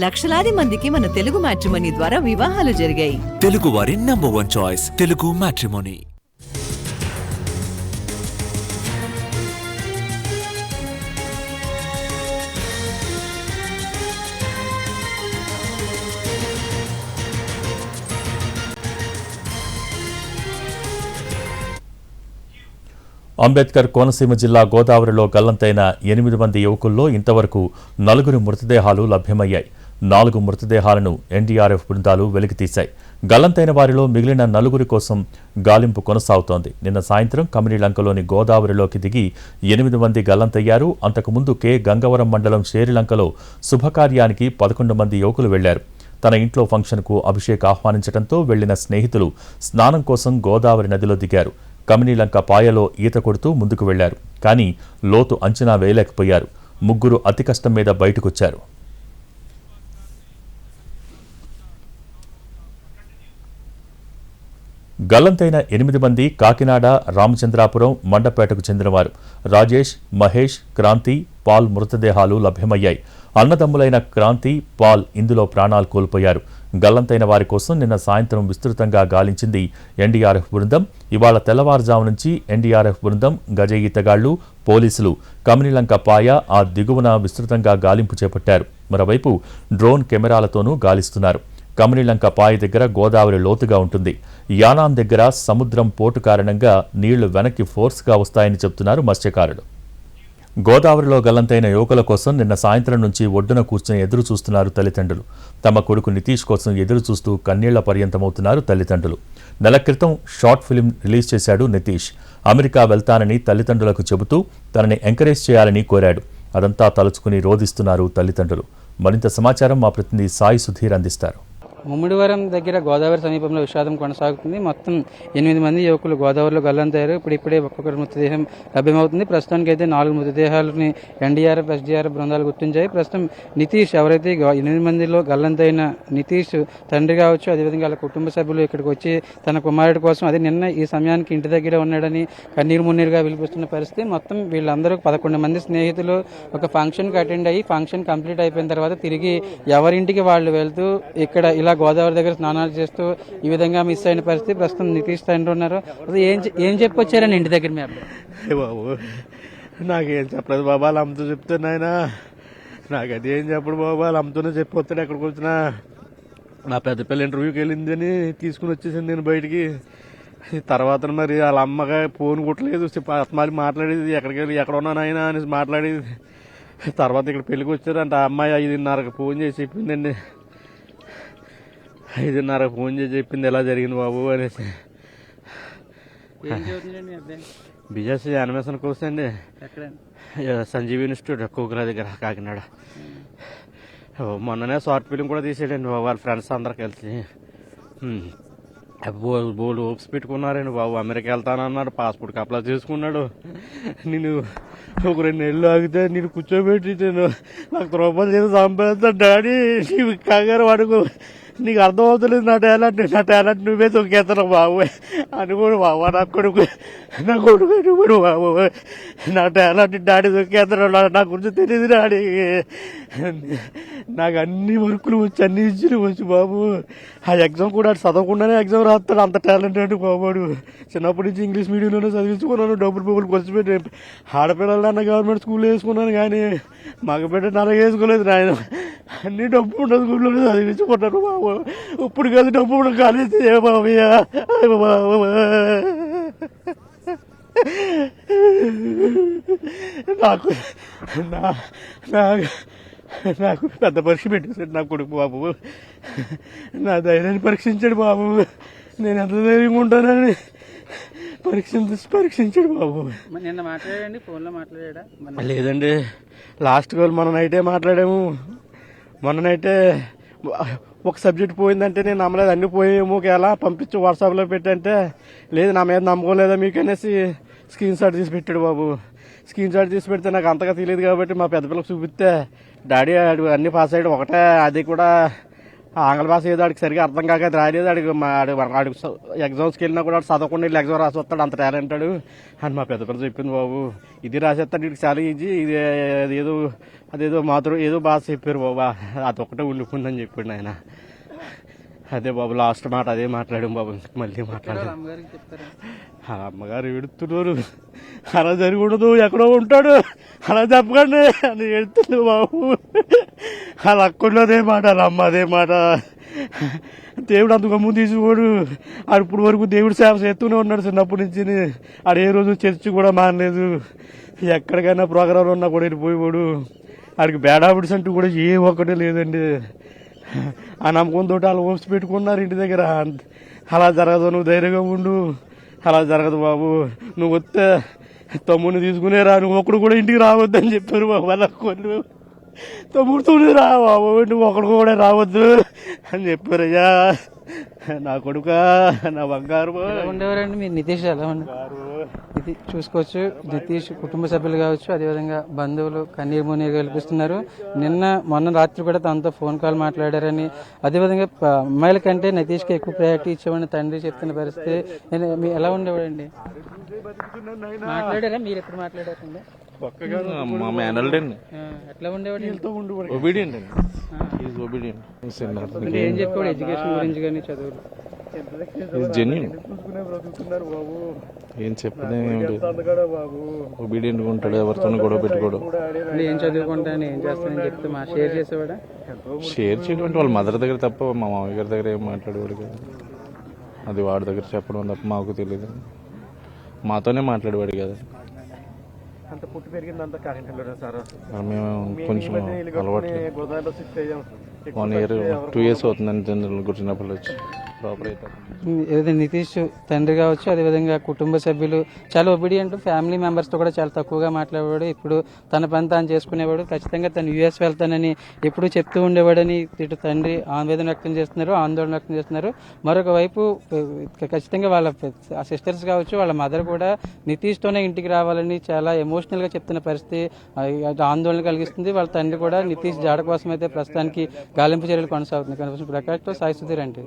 లక్షలాది మందికి మన తెలుగు మ్యాట్రిమోనీ ద్వారా వివాహాలు జరిగాయి. తెలుగు వారి number 1 choice Telugu matrimony. Ambedkar Konaseema జిల్లా గోదావరిలో గల్లంతైన 8 మంది యువకుల్లో ఇంతవరకు 4 మృతదేహాలు లభ్యమయ్యాయి. 4 మృతదేహాలను ఎన్డీఆర్ఎఫ్ బృందాలు వెలికితీశాయి. గల్లంతైన వారిలో మిగిలిన 4 కోసం గాలింపు కొనసాగుతోంది. నిన్న సాయంత్రం కమినీలంకలోని గోదావరిలోకి దిగి 8 మంది గల్లంతయ్యారు. అంతకుముందు గంగవరం మండలం షేరిలంకలో శుభకార్యానికి 11 మంది యువకులు వెళ్లారు. తన ఇంట్లో ఫంక్షన్కు అభిషేక్ ఆహ్వానించడంతో వెళ్లిన స్నేహితులు స్నానం కోసం గోదావరి నదిలో దిగారు. కమినీలంక పాయలో ఈత కొడుతూ ముందుకు వెళ్లారు. కానీ లోతు అంచనా వేయలేకపోయారు. 3 అతి కష్టం మీద బయటకొచ్చారు. గల్లంతైన 8 మంది కాకినాడ, రామచంద్రాపురం, మండపేటకు చెందినవారు. రాజేష్, మహేష్, క్రాంతి, పాల్ మృతదేహాలు లభ్యమయ్యాయి. అన్నదమ్ములైన క్రాంతి, పాల్ ఇందులో ప్రాణాలు కోల్పోయారు. గల్లంతైన వారి కోసం నిన్న సాయంత్రం విస్తృతంగా గాలించింది ఎన్డీఆర్ఎఫ్ బృందం. ఇవాళ తెల్లవారుజాము నుంచి ఎన్డీఆర్ఎఫ్ బృందం, గజ ఈతగాళ్లు, పోలీసులు కమినీలంక పాయ ఆ దిగువన విస్తృతంగా గాలింపు చేపట్టారు. మరోవైపు డ్రోన్ కెమెరాలతోనూ గాలిస్తున్నారు. కమినీలంక పాయ దగ్గర గోదావరి లోతుగా ఉంటుంది. యానాం దగ్గర సముద్రం పోటు కారణంగా నీళ్లు వెనక్కి ఫోర్స్గా వస్తాయని చెబుతున్నారు మత్స్యకారులు. గోదావరిలో గల్లంతైన యువకుల కోసం నిన్న సాయంత్రం నుంచి ఒడ్డున కూర్చొని ఎదురు చూస్తున్నారు తల్లిదండ్రులు. తమ కొడుకు నితీష్ కోసం ఎదురు చూస్తూ కన్నీళ్ల పర్యంతమవుతున్నారు తల్లిదండ్రులు. నెల క్రితం షార్ట్ ఫిల్మ్ రిలీజ్ చేశాడు నితీష్. అమెరికా వెళ్తానని తల్లిదండ్రులకు చెబుతూ తనని ఎంకరేజ్ చేయాలని కోరాడు. అదంతా తలుచుకుని రోధిస్తున్నారు తల్లిదండ్రులు. మరింత సమాచారం మా ప్రతినిధి సాయి సుధీర్ అందిస్తారు. ముమ్మిడివరం దగ్గర గోదావరి సమీపంలో విషాదం కొనసాగుతుంది. మొత్తం 8 మంది యువకులు గోదావరిలో గల్లంతయ్యారు. ఇప్పుడే ఒక్కొక్కరి మృతదేహం లభ్యమవుతుంది. ప్రస్తుతానికి అయితే 4 మృతదేహాలని ఎన్డీఆర్ఎఫ్, ఎస్డీఆర్ఎఫ్ బృందాలు గుర్తించాయి. ప్రస్తుతం నితీష్, ఎవరైతే 8 మందిలో గల్లంతైన నితీష్ తండ్రి కావచ్చు, అదేవిధంగా వాళ్ళ కుటుంబ సభ్యులు ఇక్కడికి వచ్చి తన కుమారుడి కోసం, అదే నిన్న ఈ సమయానికి ఇంటి దగ్గర ఉన్నాడని కన్నీరు మున్నీరుగా పిలిపిస్తున్న పరిస్థితి. మొత్తం వీళ్ళందరూ 11 మంది స్నేహితులు ఒక ఫంక్షన్కి అటెండ్ అయ్యి ఫంక్షన్ కంప్లీట్ అయిపోయిన తర్వాత తిరిగి ఎవరింటికి వాళ్ళు వెళ్తూ ఇక్కడ ఇలా గోదావరి దగ్గర స్నానాలు చేస్తూ ఈ విధంగా మిస్ అయిన పరిస్థితి. ప్రస్తుతం నితీష్ తండ్రి ఉన్నారు. ఏం చెప్పొచ్చారని ఇంటి దగ్గర మీ అబ్బాయి? బాబు నాకేం చెప్పలేదు బాబా, వాళ్ళు అమ్మతో చెప్తున్నాయన. నాకు అది ఏం చెప్పడు బాబా, వాళ్ళు అమ్మతోనే చెప్పొస్తాడు. ఎక్కడికి వచ్చినా నా పెద్ద పిల్ల ఇంటర్వ్యూకి వెళ్ళిందని తీసుకుని వచ్చేసింది నేను బయటికి. తర్వాత మరి వాళ్ళ అమ్మగా ఫోన్ కొట్టలేదు, మళ్ళీ మాట్లాడేది ఎక్కడికి వెళ్ళి ఎక్కడ ఉన్నాను ఆయన అని మాట్లాడేది. తర్వాత ఇక్కడ పెళ్ళికి వచ్చారంట. ఆ అమ్మాయి 5:30కి ఫోన్ చేసి చెప్పిందండి. 5:30కి ఫోన్ చేసి చెప్పింది ఎలా జరిగింది బాబు అనేసి. బీజేసీ యానిమేషన్ కోర్స్ అండి, సంజీవ్ ఇన్స్టిట్యూట్ కోకిల దగ్గర, కాకినాడ. మొన్ననే షార్ట్ ఫిలిం కూడా తీసాడండి బాబు, వాళ్ళ ఫ్రెండ్స్ అందరు కలిసి. బోల్డ్ హోప్స్ పెట్టుకున్నారండి బాబు. అమెరికా వెళ్తానన్నాడు, పాస్పోర్ట్కి అప్లై చేసుకున్నాడు. నేను ఒక 2 నెలలు ఆగితే నేను కూర్చోబెట్టి నాకు రూపాయలు చేసి సంపాదిస్తా డాడీ, నీవు కంగారు పడుకో, నీకు అర్థమవుతలేదు నా టాలెంట్ నువ్వే తొక్కేస్తాను బాబు అని కూడా బాబు. నా కొడుకు కూడా బాబు, నా టాలెంట్ డాడీ తొక్కేస్తాడు, నా గురించి తెలియదు డాడీ. నాకు అన్ని వర్కులు వచ్చి అన్ని ఇచ్చిన వచ్చు బాబు. ఆ ఎగ్జామ్ కూడా చదవకుండానే ఎగ్జామ్ రాస్తాడు, అంత టాలెంటెడ్ బాబాడు. చిన్నప్పటి నుంచి ఇంగ్లీష్ మీడియంలోనే చదివించుకున్నాను, డబ్బులు ఖర్చు పెట్టి. ఆడపిల్లలన్నా గవర్నమెంట్ స్కూల్లో వేసుకున్నాను, కానీ మగబిడ్డ అలాగే వేసుకోలేదు నాయన. అన్ని డబ్బు ఉన్న స్కూల్లోనే చదివించుకున్నాను బాబు. ఇప్పుడు కాదు డబ్బు కూడా కాలేజ్ బాబయ్యా బాబు. నాకు నాకు పెద్ద పరీక్ష పెట్టేశాడు నా కొడుకు బాబు. నా ధైర్యాన్ని పరీక్షించాడు బాబు. నేను ఎంత ధైర్యంగా ఉంటానని పరీక్షించాడు బాబు. నిన్న మాట్లాడండి, ఫోన్లో మాట్లాడా? లేదండి, లాస్ట్ కాల్ మొన్న నైటే మాట్లాడాము. మొన్న నైటే ఒక సబ్జెక్ట్ పోయిందంటే నేను నమ్మలేదు, అన్ని పోయేమో ఎలా పంపించి వాట్సాప్లో పెట్టంటే లేదు నా మీద నమ్మకోలేదా మీకు అనేసి స్క్రీన్ షాట్ తీసి పెట్టాడు బాబు. స్క్రీన్ షాట్ తీసి పెడితే నాకు అంతగా తెలియదు కాబట్టి మా పెద్ద పిల్లలకు చూపిస్తే డాడీ అన్ని పాస్ అయ్యాడు, ఒకటే అది కూడా ఆంగ్ల భాష ఏదో ఆడికి సరిగా అర్థం కాక అది రాలేదు. ఆడికి ఎగ్జామ్స్కి వెళ్ళినా కూడా చదవకుండా వెళ్ళి ఎగ్జామ్ రాసి వస్తాడు, అంత టాలెంట్ అని మా పెద్ద పెద్ద చెప్పింది. బాబు ఇది రాసేస్తాడు, వీడికి చాలా ఈజీ, ఇది అదేదో ఏదో భాష చెప్పారు బాబా, అదొక్కటే ఉండిపోయిందని చెప్పాడు ఆయన. అదే బాబు లాస్ట్ మాట అదే మాట్లాడాం బాబు, మళ్ళీ మాట్లాడాం. అమ్మగారు ఎడుతున్నారు, అలా జరిగి ఉండదు, ఎక్కడో ఉంటాడు, అలా చెప్పకండి అని ఎడుతుంది బాబు. అలా అక్కడో అదే మాట, అలా అమ్మ అదే మాట. దేవుడు అంత గమ్ము తీసుకోడు. ఆడు ఇప్పుడు వరకు దేవుడు సేవ చేస్తూనే ఉన్నాడు చిన్నప్పటి నుంచి. ఆడు ఏ రోజు చర్చి కూడా మానలేదు. ఎక్కడికైనా ప్రోగ్రాంలు ఉన్నా కూడా వెళ్ళిపోయేవాడు. ఆడికి బ్యాడ్ హ్యాబిట్స్ అంటూ కూడా ఏ ఒక్కటే లేదండి. ఆ నమ్మకంతో వాళ్ళు ఓప్స్ పెట్టుకున్నారు ఇంటి దగ్గర. అలా జరగదు, నువ్వు ధైర్యంగా ఉండు, అలా జరగదు బాబు, నువ్వు వస్తే తమ్ముడిని తీసుకునే రా, నువ్వు ఒకడు కూడా ఇంటికి రావద్దని చెప్పారు బాబు. అలా కొన్ని తమ్ముడుతోనే రా బాబు, నువ్వు ఒకడు కూడా రావద్దు అని చెప్పారయ్యా. నా కొడుక, నా బంగారు ఉండేవారండి మీరు. నితీష్ ఎలా ఉన్నారు? ఇది చూసుకోవచ్చు, నితీష్ కుటుంబ సభ్యులు కావచ్చు, అదేవిధంగా బంధువులు కన్నీరు మున్నీరు కల్పిస్తున్నారు. మొన్న రాత్రి కూడా తనతో ఫోన్ కాల్ మాట్లాడారని, అదేవిధంగా అమ్మాయిల కంటే నితీష్కి ఎక్కువ ప్రయారిటీ ఇచ్చేవాడిని తండ్రి చెప్తున్న పరిస్థితి. ఎలా ఉండేవాడండి? మాట్లాడారా మీరు? ఎప్పుడు మాట్లాడారండి? మా మేనల్డ్ అండి. ఎట్లా ఉండేవాడు? ఒబీడియంట్ అండి. Is obedient. ఏం చెప్పాడు ఎడ్యుకేషన్ గురించి కానీ చదువులు? జెన్యూన్, ఏం చెప్పదేం ఒబీడియంట్గా ఉంటాడు, ఎవరితోనూ గొడవ పెట్టుకోడు. ఏం చదువుకుంటాను ఏం చేస్తానని చెప్తే షేర్ చేసేవాడా? షేర్ చేయడం అంటే వాళ్ళ మదర్ దగ్గర తప్ప మా మామయ్య గారి దగ్గర ఏం మాట్లాడేవాడు కదా. అది వాడి దగ్గర చెప్పడం తప్ప మాకు తెలియదు. మాతోనే మాట్లాడేవాడు కదా. అంత పుట్టి పెరిగిందంతా కాకినాడలోనే సార్. మేము కొంచెం అలవాటు 1 year 2 years అవుతుందని జనరల్ గుర్తున్నప్పుడు వచ్చి ప్రాపర్ అవుతాం. ఏదైతే నితీష్ తండ్రి కావచ్చు, అదేవిధంగా కుటుంబ సభ్యులు చాలా ఒబీడియంట్, ఫ్యామిలీ మెంబర్స్తో కూడా చాలా తక్కువగా మాట్లాడేవాడు. ఇప్పుడు తన పని తాను చేసుకునేవాడు. ఖచ్చితంగా తను యూఎస్ వెళ్తానని ఎప్పుడూ చెప్తూ ఉండేవాడని ఇటు తండ్రి ఆవేదన వ్యక్తం చేస్తున్నారు, ఆందోళన వ్యక్తం చేస్తున్నారు. మరొక వైపు ఖచ్చితంగా వాళ్ళ సిస్టర్స్ కావచ్చు, వాళ్ళ మదర్ కూడా నితీష్తోనే ఇంటికి రావాలని చాలా ఎమోషనల్గా చెప్తున్న పరిస్థితి ఆందోళన కలిగిస్తుంది. వాళ్ళ తండ్రి కూడా నితీష్ జాడ కోసం అయితే ప్రస్తుతానికి గాలింపు చర్యలు కొనసాగుతుంది. కనిపిస్తున్న ప్రకాష్తో సాయి సుధీర్ అంటే